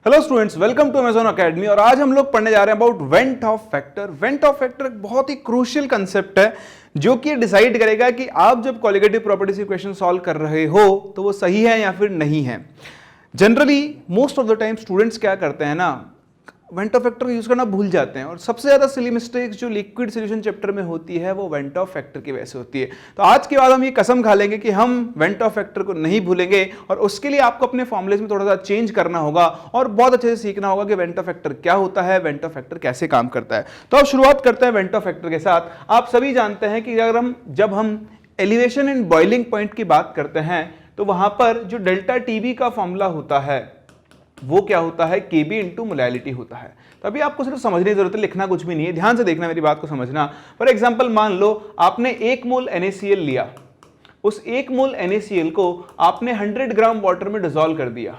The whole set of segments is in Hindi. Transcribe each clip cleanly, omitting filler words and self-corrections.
Hello students, welcome to Amazon academy. और आज हम लोग पढ़ने जा रहे हैं about van't Hoff factor. Van't Hoff factor एक बहुत ही क्रूशियल कंसेप्ट है जो कि डिसाइड करेगा कि आप जब कॉलिगेटिव प्रॉपर्टी से क्वेश्चन सॉल्व कर रहे हो तो वो सही है या फिर नहीं है। Generally most of the time students क्या करते हैं ना, वेंट ऑफ फैक्टर यूज करना भूल जाते हैं और सबसे ज्यादा सिली मिस्टेक्स जो लिक्विड सॉल्यूशन चैप्टर में होती है वो वेंट ऑफ फैक्टर की वजह से होती है। तो आज के बाद हम ये कसम खा लेंगे कि हम वेंट ऑफ फैक्टर को नहीं भूलेंगे और उसके लिए आपको अपने फॉर्मुलेज में थोड़ा सा चेंज करना होगा और बहुत अच्छे से सीखना होगा कि वेंट ऑफ फैक्टर क्या होता है, वेंट ऑफ फैक्टर कैसे काम करता है। तो अब शुरुआत करते हैं वेंट ऑफ फैक्टर के साथ। आप सभी जानते हैं कि जब हम एलिवेशन एंड बॉइलिंग पॉइंट की बात करते हैं तो वहां पर जो डेल्टा टीबी का फॉर्मूला होता है वो क्या होता है, केबी इंटू मोलैलिटी होता है। तो अभी आपको सिर्फ समझने की जरूरत है, लिखना कुछ भी नहीं है, ध्यान से देखना, मेरी बात को समझना। फॉर एग्जांपल मान लो आपने 1 मोल NaCl लिया, उस 1 मोल NaCl को आपने 100 ग्राम वाटर में डिसॉल्व कर दिया,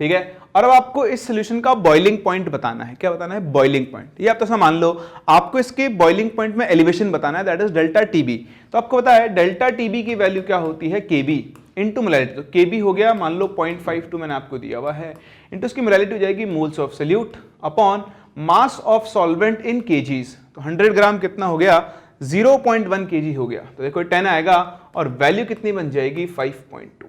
ठीक है। और अब आपको इस सॉल्यूशन का बॉइलिंग पॉइंट बताना है। क्या बताना है? Boiling point. ये आप तो मान लो आपको इसके बॉइलिंग पॉइंट में एलिवेशन बताना है, दैट इज डेल्टा टीबी। तो आपको पता है डेल्टा टीबी की वैल्यू क्या होती है, केबी इंटू मोलैलिटी। तो केबी हो गया मान लो 0.52 मैंने आपको दिया हुआ है, इंटू उसकी मोलैलिटी हो जाएगी moles of solute upon mass of solvent in KGs. तो 100 ग्राम कितना हो गया, 0.1 केजी हो गया। तो देखो 10 आएगा और वैल्यू कितनी बन जाएगी, 5.2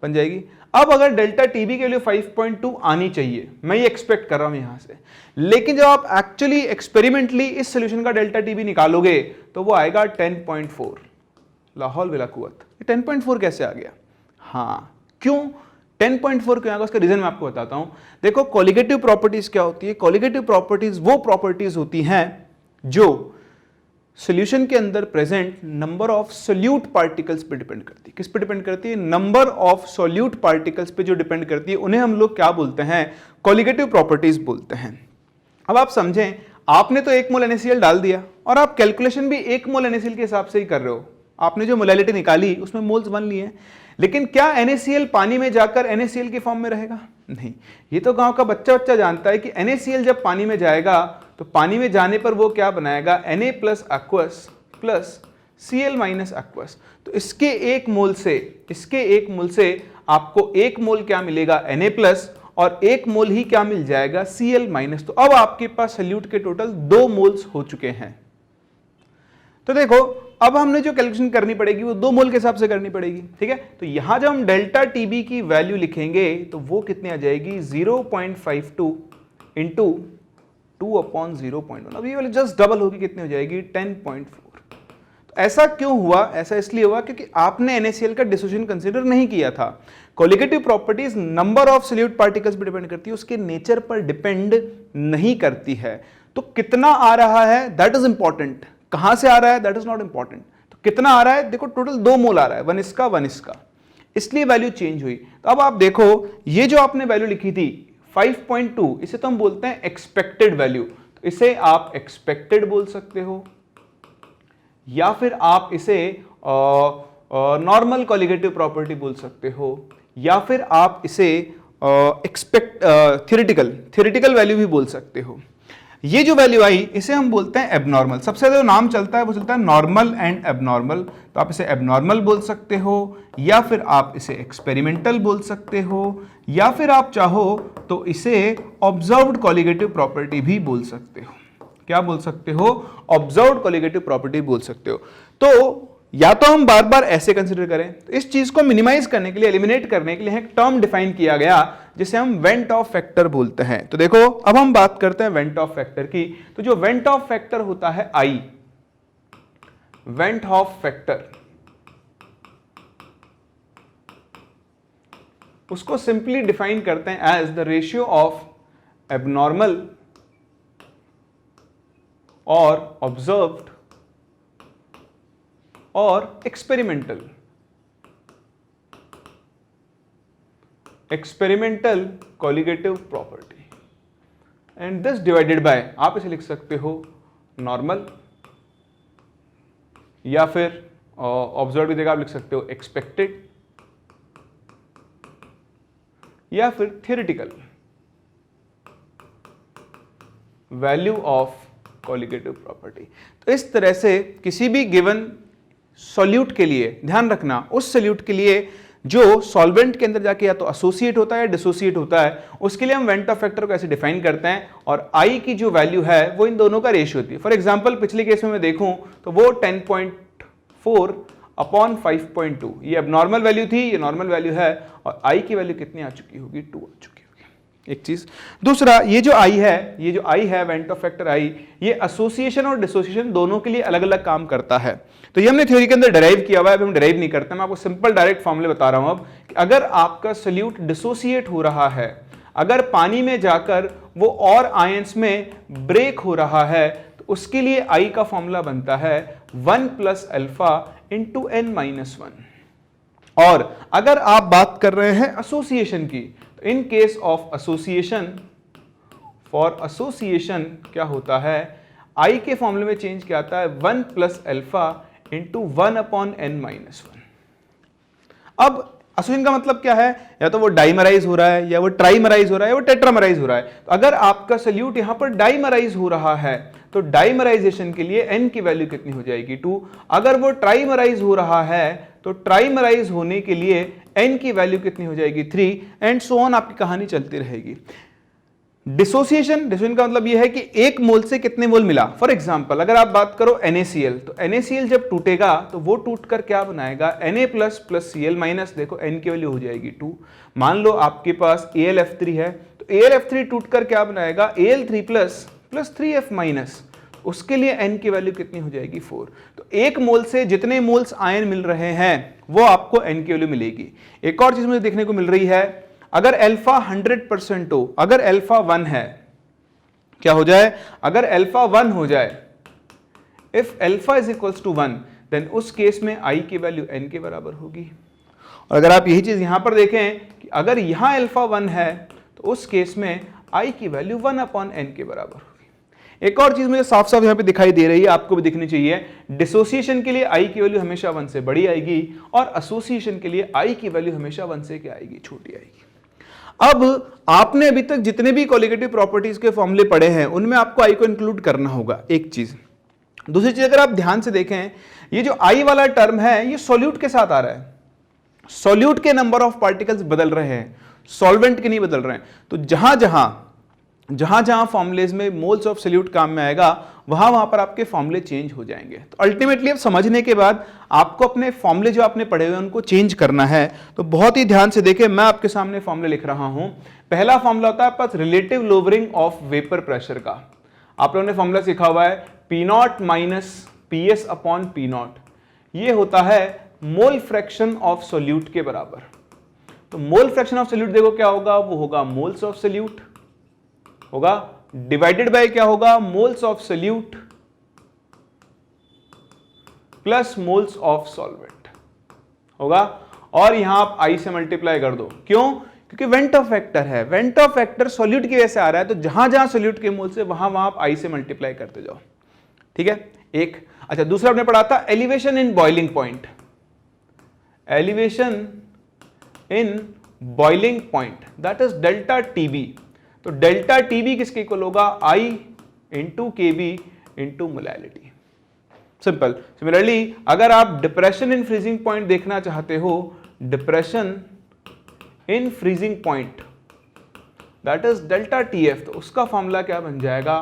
बन जाएगी। अब अगर डेल्टा टीबी के लिए 5.2 आनी चाहिए, मैं ये एक्सपेक्ट कर रहा हूं यहां से, लेकिन जब आप एक्चुअली एक्सपेरिमेंटली इस सॉल्यूशन का डेल्टा टीबी निकालोगे तो वो आएगा 10.4। लाहौल बिला कुव्वत, 10.4 कैसे आ गया? हाँ, क्यों 10.4 क्यों आएगा? उसका रीजन मैं आपको बताता हूं। देखो कॉलिगेटिव प्रॉपर्टीज क्या होती है, कॉलिगेटिव प्रॉपर्टीज वो प्रॉपर्टीज होती हैं जो सॉल्यूशन के अंदर present number of solute particles पे डिपेंड करती है। किस पे डिपेंड करती है? नंबर ऑफ सोल्यूट पार्टिकल्स पे जो डिपेंड करती है उन्हें हम लोग क्या बोलते हैं, कॉलिगेटिव प्रॉपर्टीज बोलते हैं। अब आप समझें, आपने तो 1 मोल NaCl डाल दिया और आप कैलकुलेशन भी 1 मोल NaCl के हिसाब से ही कर रहे हो। आपने जो मोलैलिटी निकाली उसमें मोल्स बन लिए, लेकिन क्या NaCl पानी में जाकर NaCl के फॉर्म में रहेगा? नहीं। ये तो गांव का बच्चा जानता है कि NaCl जब पानी में जाएगा तो पानी में जाने पर वो क्या बनाएगा, Na plus aqueous plus Cl minus aqueous. तो इसके 1 मोल से आपको 1 मोल क्या मिलेगा, Na प्लस, और 1 मोल ही क्या मिल जाएगा, Cl माइनस। तो अब आपके पास सॉल्यूट के टोटल 2 मोल्स हो चुके हैं। तो देखो अब हमने जो कैलकुलेशन करनी पड़ेगी वो 2 मोल के हिसाब से करनी पड़ेगी, ठीक है। तो यहां जब हम डेल्टा टीबी की वैल्यू लिखेंगे तो वो कितनी आ जाएगी, 0.52 इंटू 2/0.1। अब ये वाली जस्ट डबल होगी, कितनी हो जाएगी, 10.4। तो ऐसा क्यों हुआ? ऐसा इसलिए हुआ क्योंकि आपने NaCl का डिसोसिएशन कंसीडर नहीं किया था। Colligative properties number of solute particles पर डिपेंड करती है, उसके नेचर पर डिपेंड नहीं करती है। तो कितना आ रहा है दैट इज इंपॉर्टेंट, कहां से आ रहा है दैट इज नॉट इंपॉर्टेंट। तो कितना आ रहा है, देखो टोटल 2 मोल आ रहा है, 1 इसका, इसलिए वैल्यू चेंज हुई। तो अब आप देखो ये जो आपने वैल्यू लिखी थी 5.2, इसे तो हम बोलते हैं एक्सपेक्टेड वैल्यू। तो इसे आप एक्सपेक्टेड बोल सकते हो या फिर आप इसे नॉर्मल कॉलिगेटिव प्रॉपर्टी बोल सकते हो या फिर आप इसे थियोरेटिकल वैल्यू भी बोल सकते हो। ये जो वैल्यू आई इसे हम बोलते हैं एबनॉर्मल। सबसे ज्यादा नाम चलता है वो चलता है नॉर्मल एंड एबनॉर्मल। तो आप इसे एबनॉर्मल बोल सकते हो या फिर आप इसे एक्सपेरिमेंटल बोल सकते हो या फिर आप चाहो तो इसे ऑब्जर्व्ड कॉलिगेटिव प्रॉपर्टी भी बोल सकते हो। क्या बोल सकते हो? ऑब्जर्व्ड कॉलिगेटिव प्रॉपर्टी बोल सकते हो। तो या तो हम बार बार ऐसे कंसीडर करें, तो इस चीज को मिनिमाइज करने के लिए, एलिमिनेट करने के लिए एक टर्म डिफाइन किया गया जिसे हम वेंट ऑफ फैक्टर बोलते हैं। तो देखो अब हम बात करते हैं वेंट ऑफ फैक्टर की। तो जो वेंट ऑफ फैक्टर होता है I, वेंट ऑफ फैक्टर, उसको सिंपली डिफाइन करते हैं as the ratio of abnormal और ऑब्जर्व्ड और experimental colligative property and this divided by, आप इसे लिख सकते हो नॉर्मल या फिर ऑब्जर्व की जगह आप लिख सकते हो एक्सपेक्टेड या फिर theoretical value of colligative property. तो इस तरह से किसी भी गिवन सॉल्यूट के लिए ध्यान रखना, उस सॉल्यूट के लिए जो सॉल्वेंट के अंदर जाके या तो एसोसिएट होता है या डिसोसिएट होता है, उसके लिए हम वेंट ऑफ फैक्टर को ऐसे डिफाइन करते हैं और आई की जो वैल्यू है वो इन दोनों का रेशियो होती है। फॉर एग्जांपल पिछले केस में मैं देखूं तो वो 10.4 अपॉन 5.2, ये अब नॉर्मल वैल्यू थी, ये नॉर्मल वैल्यू है और आई की वैल्यू कितनी आ चुकी होगी, 2 आ चुकी होगी। एक चीज। दूसरा, ये जो आई है वेंट ऑफ फैक्टर आई, ये एसोसिएशन और डिसोसिएशन दोनों के लिए अलग अलग काम करता है। तो ये हमने थ्योरी के अंदर डिराइव किया हुआ है, अब हम डिराइव नहीं करते, मैं आपको सिंपल डायरेक्ट फॉर्मूले बता रहा हूं अब कि अगर आपका सोल्यूट डिसोसिएट हो रहा है, अगर पानी में जाकर वो और आयंस में ब्रेक हो रहा है, तो उसके लिए आई का फॉर्मूला बनता है 1 plus alpha into n minus 1। और अगर आप बात कर रहे हैं एसोसिएशन की, तो in case of association, for association क्या होता है, आई के फॉर्मूले में चेंज क्या आता है, 1 plus alpha into 1 upon n minus 1। अब एसोसिएशन का मतलब क्या है, या तो वो डाइमराइज हो रहा है, या वो ट्राइमराइज हो रहा है, या वो टेट्रामराइज हो रहा है। तो अगर आपका सोल्यूट यहां पर डाइमराइज हो रहा है तो डाइमराइजेशन के लिए n की वैल्यू कितनी हो जाएगी, 2। अगर वो ट्राइमराइज हो रहा है तो ट्राइमराइज होने के लिए n की वैल्यू कितनी हो जाएगी, 3, एंड सो ऑन, आपकी कहानी चलती रहेगी। डिसोसिएशन का मतलब यह है कि एक मोल से कितने मोल मिला। फॉर एग्जांपल अगर आप बात करो NaCl, तो NaCl जब टूटेगा तो वो टूटकर क्या बनाएगा, Na plus plus Cl minus, देखो n की वैल्यू हो जाएगी 2। मान लो आपके पास AlF3 है, तो AlF3 टूटकर क्या बनाएगा, Al3 plus plus 3F minus, उसके लिए n की वैल्यू कितनी हो जाएगी, 4। तो एक मोल से जितने मोल्स आयन मिल रहे हैं वो आपको n की वैल्यू मिलेगी। एक और चीज मुझे देखने को मिल रही है, अगर अल्फा 100% हो, अगर अल्फा 1 है, क्या हो जाए, अगर अल्फा 1 हो जाए, if alpha is equals to 1, then उस केस में आई की वैल्यू n के बराबर होगी। और अगर आप यही चीज यहां पर देखें कि अगर यहां अल्फा 1 है तो उस केस में आई की वैल्यू 1 अपॉन n के बराबर होगी। एक और चीज मुझे साफ साफ यहां पे दिखाई दे रही है, आपको भी दिखनी चाहिए, डिसोसिएशन के लिए आई की वैल्यू हमेशा 1 से बड़ी आएगी और एसोसिएशन के लिए आई की वैल्यू हमेशा 1 से क्या आएगी, छोटी आएगी। अब आपने अभी तक जितने भी कोलिगेटिव प्रॉपर्टीज के फॉर्मूले पढ़े हैं उनमें आपको आई को इंक्लूड करना होगा, एक चीज। दूसरी चीज, अगर आप ध्यान से देखें, ये जो आई वाला टर्म है ये सॉल्यूट के साथ आ रहा है, सॉल्यूट के नंबर ऑफ पार्टिकल्स बदल रहे हैं, सॉल्वेंट के नहीं बदल रहे हैं। तो जहां जहां फॉर्मुलेज में मोल्स ऑफ सोल्यूट काम में आएगा वहां पर आपके फॉर्मुले चेंज हो जाएंगे। तो अल्टीमेटली अब समझने के बाद आपको अपने फॉर्मुले जो आपने पढ़े हुए हैं उनको चेंज करना है। तो बहुत ही ध्यान से देखें, मैं आपके सामने फॉर्मुले लिख रहा हूं। पहला फॉर्मुला होता है आपका relative lowering of vapour pressure का, आप लोगों ने फॉर्मुला सीखा हुआ है P0 minus PS upon P0, ये होता है मोल फ्रैक्शन ऑफ सोल्यूट के बराबर। तो मोल फ्रैक्शन ऑफ सोल्यूट देखो क्या होगा, वो होगा मोल्स ऑफ सोल्यूट होगा डिवाइडेड बाय क्या होगा, moles of solute plus moles of solvent होगा। और यहां आप आई से मल्टीप्लाई कर दो, क्यों, क्योंकि वेंट ऑफ फैक्टर है, वेंट ऑफ फैक्टर सॉल्यूट की वजह से आ रहा है, तो जहां जहां सॉल्यूट के मोल से वहां आप आई से मल्टीप्लाई करते जाओ, ठीक है। एक अच्छा, दूसरा आपने पढ़ा था elevation in boiling point, elevation in boiling point that is delta TB. तो डेल्टा टीबी किसके इक्वल होगा, आई इंटू केबी इंटू मोलैलिटी, सिंपल। सिमिलरली अगर आप डिप्रेशन इन फ्रीजिंग पॉइंट देखना चाहते हो, depression in freezing point that is delta TF, तो उसका फॉर्मूला क्या बन जाएगा,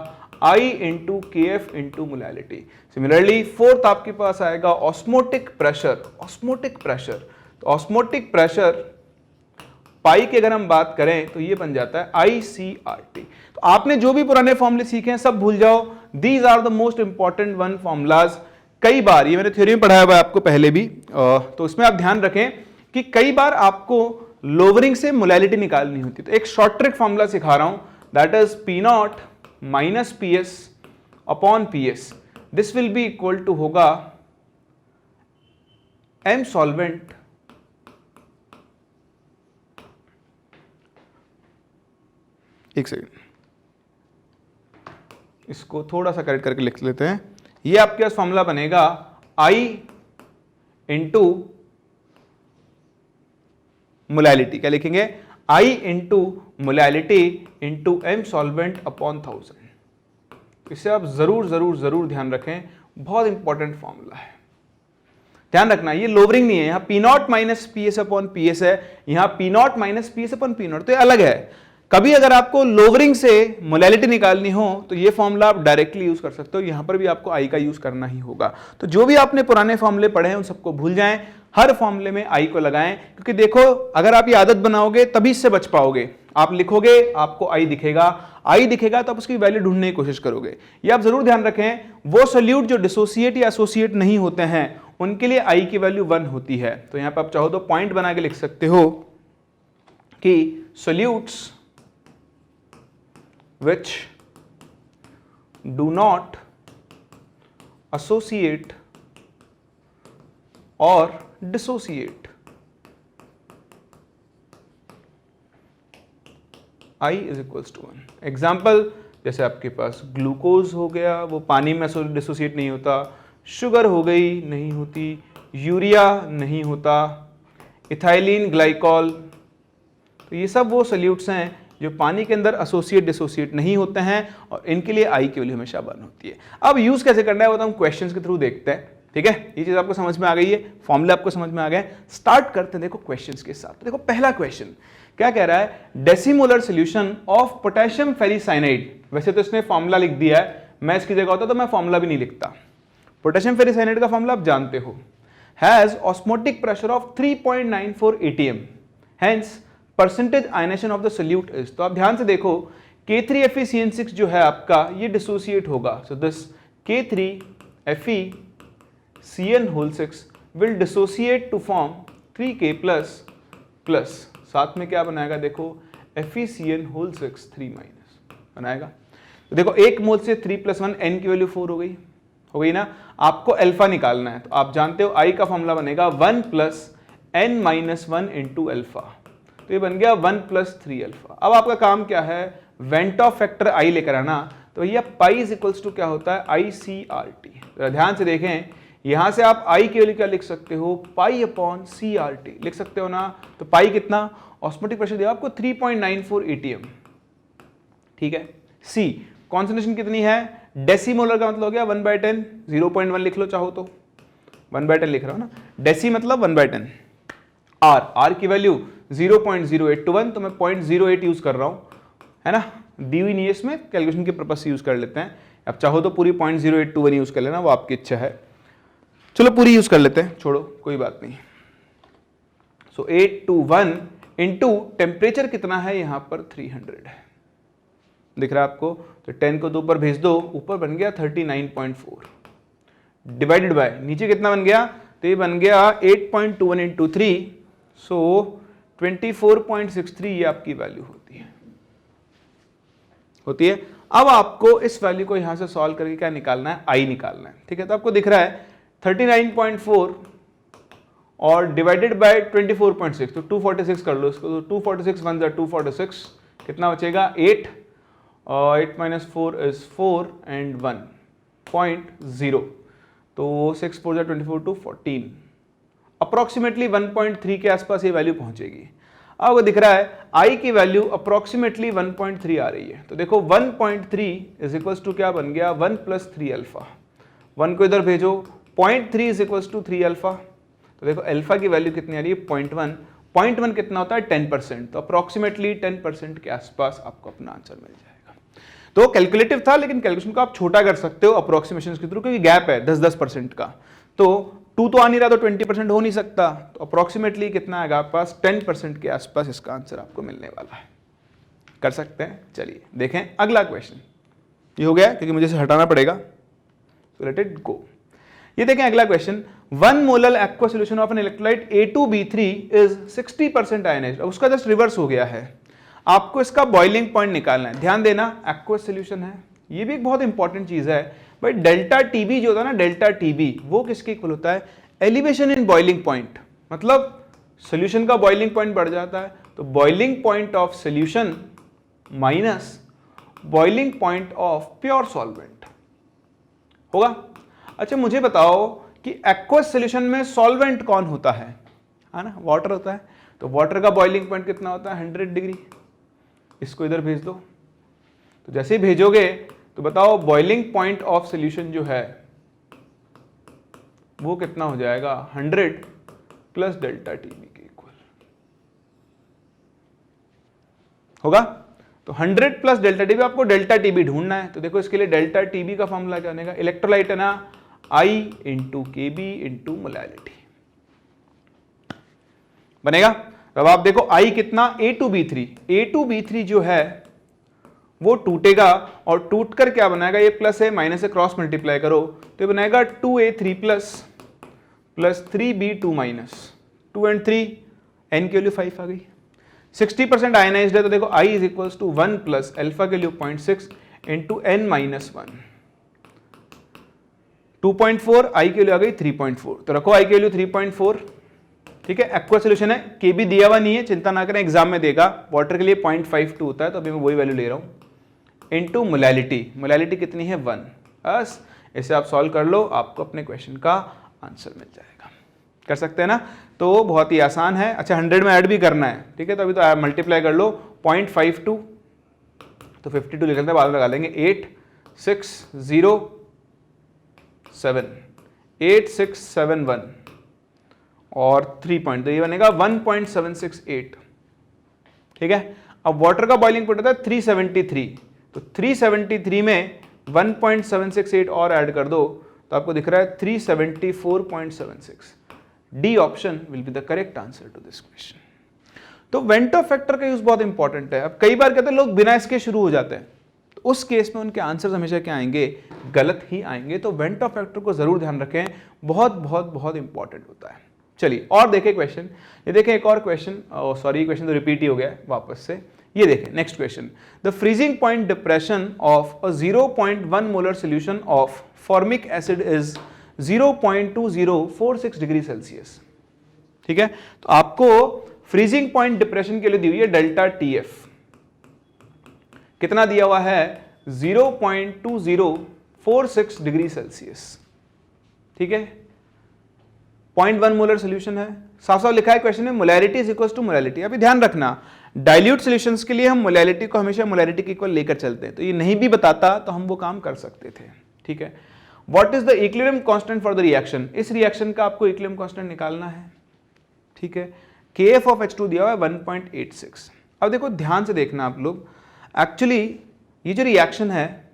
आई इंटू के F into molality. Similarly fourth आपके पास आएगा ऑस्मोटिक प्रेशर, ऑस्मोटिक प्रेशर, तो ऑस्मोटिक प्रेशर पाई की अगर हम बात करें तो ये बन जाता है ICRT। तो आपने जो भी पुराने फॉर्मूले सीखे हैं सब भूल जाओ, these are the most important one formulas. कई बार ये मैंने थ्योरी में पढ़ाया हुआ है आपको पहले भी, तो उसमें आप ध्यान रखें कि कई बार आपको लोअरिंग से मोलैलिटी निकालनी होती है। तो एक शॉर्ट ट्रिक फॉर्मूला सिखा रहा हूं, that is P0 minus PS upon PS, this will be equal to होगा M सॉल्वेंट एक सेकेंड, इसको थोड़ा सा करेक्ट करके लिख लेते हैं। ये आपके पास फॉर्मूला बनेगा I इंटू मोलैलिटी, क्या लिखेंगे, I into molality into M solvent upon 1000। इसे आप जरूर जरूर जरूर ध्यान रखें, बहुत इंपॉर्टेंट फॉर्मूला है। ध्यान रखना ये लोवरिंग नहीं है, यहाँ P not minus P S upon P S है, यहाँ P not minus P S upon P not, तो ये अलग है। कभी अगर आपको लोवरिंग से मोलैलिटी निकालनी हो तो ये फॉर्मूला आप डायरेक्टली यूज कर सकते हो, यहां पर भी आपको आई का यूज करना ही होगा। तो जो भी आपने पुराने फॉर्मूले पढ़े हैं उन सबको भूल जाएं, हर फॉर्मूले में आई को लगाएं, क्योंकि देखो अगर आप ये आदत बनाओगे तभी इससे बच पाओगे। आप लिखोगे आपको आई दिखेगा, आई दिखेगा तो आप उसकी वैल्यू ढूंढने की कोशिश करोगे। ये आप जरूर ध्यान रखें, वो सोल्यूट जो डिसोसिएट या एसोसिएट नहीं होते हैं उनके लिए आई की वैल्यू 1 होती है। तो यहां पर आप चाहो तो पॉइंट बना के लिख सकते हो कि solutes which do not associate or dissociate, I is equals to 1। Example जैसे आपके पास ग्लूकोज हो गया, वो पानी में डिसोसिएट नहीं होता, शुगर हो गई नहीं होती, यूरिया नहीं होता, इथाइलिन ग्लाइकॉल, तो ये सब वो सोल्यूट्स हैं जो पानी के अंदर एसोसिएट डिसोसिएट नहीं होते हैं और इनके लिए आई की वैल्यू हमेशा 1 होती है। अब यूज कैसे करना है वो तो हम क्वेश्चंस के थ्रू देखते हैं, ठीक है। ये चीज आपको समझ में आ गई है, फॉर्मूले आपको समझ में आ गए। स्टार्ट करते हैं देखो क्वेश्चंस के साथ। देखो पहला क्वेश्चन क्या कह रहा है, डेसीमोलर सोल्यूशन ऑफ पोटेशियम फेरिसाइनाइड। वैसे तो इसने फॉर्मूला लिख दिया है, मैं इसकी जगह होता तो मैं फॉर्मूला भी नहीं लिखता। पोटेशियम फेरिसाइनाइड का फॉर्मूला आप जानते हो, has osmotic pressure of 3.94 atm, hence percentage ionisation of the solute is. तो आप ध्यान से देखो K3FeCN6 जो है आपका ये डिसोसिएट होगा, so this K3FeCN6 will dissociate to form 3K plus साथ में क्या बनाएगा देखो FeCN6 3 माइनस बनाएगा। तो देखो एक मोल से 3 + 1 n की वैल्यू 4 हो गई ना। आपको अल्फा निकालना है तो आप जानते हो आई का फॉर्मूला बनेगा 1 + n - 1 × अल्फा, तो ये बन गया 1 + 3 अल्फा। अब आपका काम क्या है, वेंट ऑफ फैक्टर आई लेकर आना। तो भैया पाई इज इक्वल्स टू क्या होता है ICRT। तो ध्यान से देखें, यहां से आप आई की वैल्यू क्या लिख सकते हो, पाई अपॉन CRT लिख सकते हो ना। तो पाई कितना, ऑस्मोटिक प्रेशर दिया आपको 3.94 atm, ठीक है। सी कॉन्सेंट्रेशन कितनी है, डेसीमोलर का मतलब हो गया 1/10, 0.1 लिख लो चाहो तो, 1/10 लिख रहा हो ना, डेसी मतलब 1/10। आर की वैल्यू 0.0821, तो मैं 0.08 यूज कर रहा हूं, है ना, दी हुई नहीं है इसमें, कैलकुलेशन के पर्पस से यूज कर लेते हैं। अब चाहो तो पूरी 0.0821 यूज कर लेना, वो आपकी इच्छा है। चलो पूरी यूज कर लेते हैं, छोड़ो कोई बात नहीं। सो 821 इंटू टेम्परेचर कितना है यहाँ पर 300 है, दिख रहा है आपको। तो 10 को 2 पर भेज दो, ऊपर बन गया 39.4 डिवाइडेड बाय नीचे कितना बन गया, तो ये बन गया 8.21 इंटू 3, सो 24.63 ये आपकी वैल्यू होती है। अब आपको इस वैल्यू को यहां से सॉल्व करके क्या निकालना है, आई निकालना है, ठीक है। तो आपको दिख रहा है 39.4 और डिवाइडेड बाय 24.6, तो 246 कर लो इसको। तो 246 1 = 246, कितना बचेगा 8 और 8 - 4 is 4 and 1.0, तो 6 4 = 24 to 14, अप्रोक्सीमेटली 1.3 के आसपास ये वैल्यू पहुंचेगी। आपको दिख रहा है आई की वैल्यू अप्रोक्सीमेटली 1.3 आ रही है। तो देखो 1.3 इज इक्वल्स टू क्या बन गया, 1 + 3 अल्फा। 1 को इधर भेजो, 0.3 इज इक्वल्स टू 3 अल्फा। तो देखो अल्फा की वैल्यू कितनी आ रही है, 0.1। 0.1 कितना होता है 10%, तो अप्रोक्सीमेटली 10% के आसपास आपको अपना आंसर मिल जाएगा। तो कैलकुलेटिव था, लेकिन कैलकुलेशन को आप छोटा कर सकते हो अप्रोक्सीमेशन के थ्रू, क्योंकि गैप है 10% का। तो 2 तो आ नहीं रहा, तो 20% हो नहीं सकता, तो अप्रोक्सीमेटली कितना आएगा आपके पास 10% के आसपास इसका आंसर आपको मिलने वाला है। कर सकते हैं। चलिए देखें अगला क्वेश्चन। ये हो गया क्योंकि मुझे इसे हटाना पड़ेगा, सो लेट इट गो। ये देखें अगला question, 1 molar aqua solution of an electrolyte A2B3 is 60% ionised. अब उसका जस्ट रिवर्स हो गया है, आपको इसका बॉइलिंग पॉइंट निकालना है। ध्यान देना एक्वा सॉल्यूशन है, ये भी एक बहुत इंपॉर्टेंट चीज है भाई। डेल्टा टीबी जो होता है ना, डेल्टा टीबी वो किसके इक्वल होता है, एलिवेशन इन बॉइलिंग पॉइंट। मतलब सॉल्यूशन का बॉइलिंग पॉइंट बढ़ जाता है, तो boiling point of solution minus boiling point of pure solvent होगा। अच्छा मुझे बताओ कि एक्वस सॉल्यूशन में सॉल्वेंट कौन होता है ना, वाटर होता है। तो वाटर का बॉइलिंग पॉइंट कितना होता है, 100 डिग्री। इसको इधर भेज दो, तो जैसे ही भेजोगे तो बताओ बॉइलिंग पॉइंट ऑफ सॉल्यूशन जो है वो कितना हो जाएगा 100 प्लस डेल्टा टीबी के इक्वल होगा। तो 100 प्लस डेल्टा टीबी, आपको डेल्टा टीबी ढूंढना है। तो देखो इसके लिए डेल्टा टीबी का फॉर्मूला क्या बनेगा, इलेक्ट्रोलाइट है ना, I इंटू के बी इंटू मोलैलिटी बनेगा। अब आप देखो I कितना A2B3 जो है वो टूटेगा और टूट कर क्या बनाएगा, ये प्लस है माइनस से क्रॉस मल्टीप्लाई करो तो ये बनाएगा 2A3 plus 3B2 minus 2 and 3 n की वैल्यू 5 आ गई। 60% आयनाइज्ड है तो देखो I is equals to 1 plus alpha के लिए 0.6 इंटू n माइनस 1 2.4, I की वैल्यू आ गई 3.4, तो रखो I की वैल्यू 3.4। ठीक है, एक्वा सोल्यूशन है, के भी दिया हुआ नहीं है, चिंता ना करें, एग्जाम में देगा। वाटर के लिए 0.52 होता है तो अभी मैं वही वैल्यू ले रहा हूं। इनटू मोलैलिटी कितनी है 1। बस इसे आप सॉल्व कर लो, आपको अपने क्वेश्चन का आंसर मिल जाएगा। कर सकते हैं ना, तो बहुत ही आसान है। अच्छा 100 में ऐड भी करना है, ठीक है, तो अभी तो मल्टीप्लाई कर लो 0.52 तो 52 लिख लेते हैं, बाद में लगा लेंगे 8671 और 3 पॉइंट, तो ये बनेगा 1.768। ठीक है, अब वाटर का बॉइलिंग पॉइंट होता है 373, तो 373 में 1.768 और ऐड कर दो तो आपको दिख रहा है 374.76। D option will be the correct answer to this question. तो वेंटो फैक्टर का यूज बहुत इंपॉर्टेंट है। अब कई बार कहते हैं लोग बिना इसके शुरू हो जाते हैं, तो उस केस में उनके आंसर्स हमेशा क्या आएंगे, गलत ही आएंगे। तो वेंटो फैक्टर को जरूर ध्यान रखें, बहुत बहुत बहुत इंपॉर्टेंट होता है। चलिए और देखें क्वेश्चन, ये देखें एक और क्वेश्चन, सॉरी क्वेश्चन तो रिपीट ही हो गया है वापस से। ये देखें next question, the freezing point depression of a 0.1 molar solution of formic acid is 0.2046 degree Celsius. ठीक है, तो आपको फ्रीजिंग पॉइंट डिप्रेशन के लिए दी हुई है डेल्टा टीएफ, कितना दिया हुआ है 0.2046 डिग्री सेल्सियस। ठीक है, 0.1 मोलर सोल्यूशन है, साफ साफ लिखा है क्वेश्चन में molarity is equal to molality. अभी ध्यान रखना, डाइल्यूट सॉल्यूशंस के लिए हम मोलैलिटी को हमेशा मोलैलिटी के इक्वल लेकर चलते हैं, तो ये नहीं भी बताता तो हम वो काम कर सकते थे। ठीक है, what is the equilibrium constant for the reaction, इस रिएक्शन का आपको इक्विलिब्रियम कांस्टेंट निकालना है। ठीक है, KF ऑफ H2 दिया हुआ है 1.86। अब देखो ध्यान से देखना आप लोग, एक्चुअली ये जो रिएक्शन है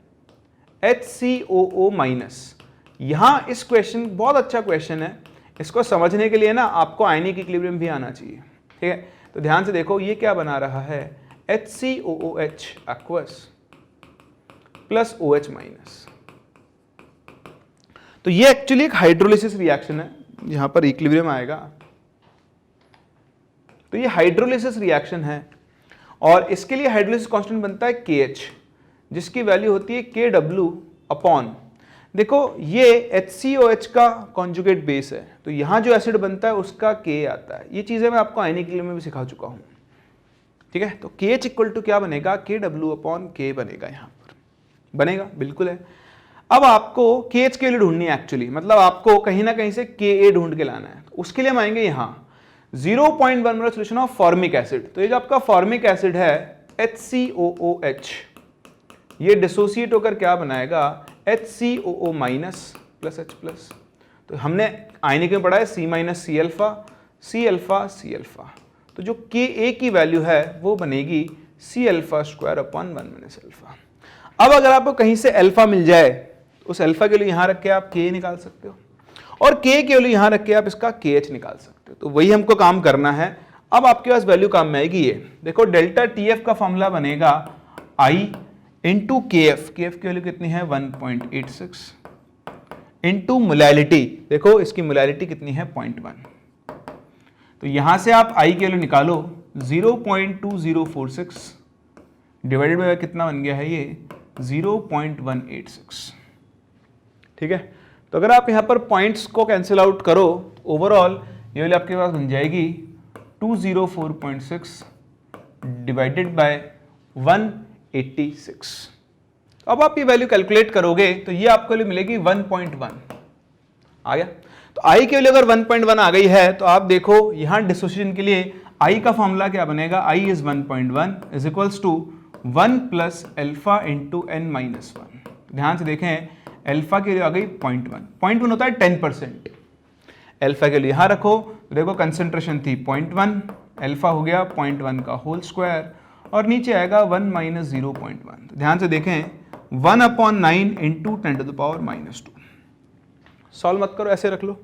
HCOO माइनस, यहां इस क्वेश्चन बहुत अच्छा क्वेश्चन है, इसको समझने के लिए ना आपको आयनिक इक्विलिब्रियम भी आना चाहिए। ठीक है, तो ध्यान से देखो ये क्या बना रहा है HCOOH aqueous plus OH minus, तो ये एक्चुअली एक हाइड्रोलिसिस रिएक्शन है, यहां पर इक्विलिब्रियम आएगा, तो ये हाइड्रोलिसिस रिएक्शन है और इसके लिए हाइड्रोलिसिस कांस्टेंट बनता है KH, जिसकी वैल्यू होती है KW अपॉन, देखो ये HCOH का कॉन्जुगेट बेस है, तो यहां जो एसिड बनता है उसका K आता है। ये चीजें मैं आपको आयनिक इक्विलिब्रियम में भी सिखा चुका हूं। ठीक है, तो KH इक्वल टू क्या बनेगा, KW अपॉन K बनेगा, यहां पर बनेगा, बिल्कुल है। अब आपको KH के लिए ढूंढनी है एक्चुअली, मतलब आपको कहीं ना कहीं से KA ढूंढ के लाना है, तो उसके लिए हम आएंगे यहां 0.1 molar solution of formic acid, तो ये जो आपका फॉर्मिक एसिड है HCOOH, ये डिसोसिएट होकर क्या बनाएगा HCOO minus plus H plus, तो हमने आयनिक में पढ़ा है C minus C alpha C alpha C alpha, तो जो Ka की वैल्यू है वो बनेगी C alpha square upon 1 minus alpha. अब अगर आपको कहीं से अल्फा मिल जाए तो उस अल्फा के लिए यहां रख के आप K निकाल सकते हो और K के लिए यहां रख के आप इसका KH निकाल सकते हो, तो वही हमको काम करना है। अब आपके पास वैल्यू काम में आएगी, ये देखो डेल्टा TF का फॉर्मूला बनेगा I इंटू KF, KF की वैल्यू कितनी है 1.86 इंटू मोलैलिटी, देखो इसकी मोलैलिटी कितनी है 0.1, तो यहां से आप I की वैल्यू निकालो 0.2046 डिवाइडेड बाय कितना बन गया है ये 0.186। ठीक है, तो अगर आप यहां पर पॉइंट्स को कैंसिल आउट करो, ओवरऑल ये वैल्यू आपके पास बन जाएगी 204.6 डिवाइडेड बाय 186। अब आप ये वैल्यू कैलकुलेट करोगे तो ये आपको मिलेगी 1.1 आ गया। तो I की वैल्यू अगर 1.1 आ गई है तो आप देखो यहां डिसोसिएशन के लिए I का फॉर्मूला क्या बनेगा, I is 1.1 is equals to 1 plus alpha into n minus 1। ध्यान से देखें अल्फा की वैल्यू आ गई 0.1 होता है 10%, अल्फा के लिए यहां रखो, तो देखो कंसेंट्रेशन थी 0.1, अल्फा हो गया 0.1 का होल स्क्वायर और नीचे आएगा 1 माइनस 0.1। तो ध्यान से देखें 1/9 इंटू 10⁻²। सॉल्व मत करो, ऐसे रख लो।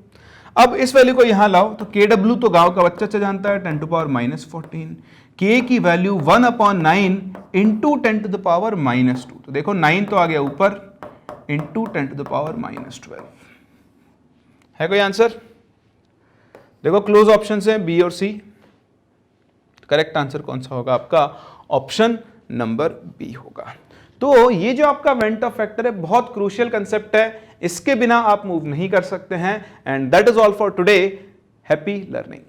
अब इस वैल्यू को यहां लाओ तो KW तो गांव का बच्चा अच्छा जानता है 10⁻14, K की वैल्यू 1/9 इंटू 10⁻²। तो देखो 9 तो आ गया ऊपर इंटू 10⁻12। है कोई आंसर? देखो क्लोज ऑप्शन है बी और सी, करेक्ट आंसर कौन सा होगा आपका? ऑप्शन नंबर बी होगा। तो ये जो आपका वेंट ऑफ फैक्टर है बहुत क्रूशियल कंसेप्ट है, इसके बिना आप मूव नहीं कर सकते हैं। And that is all for today. Happy learning.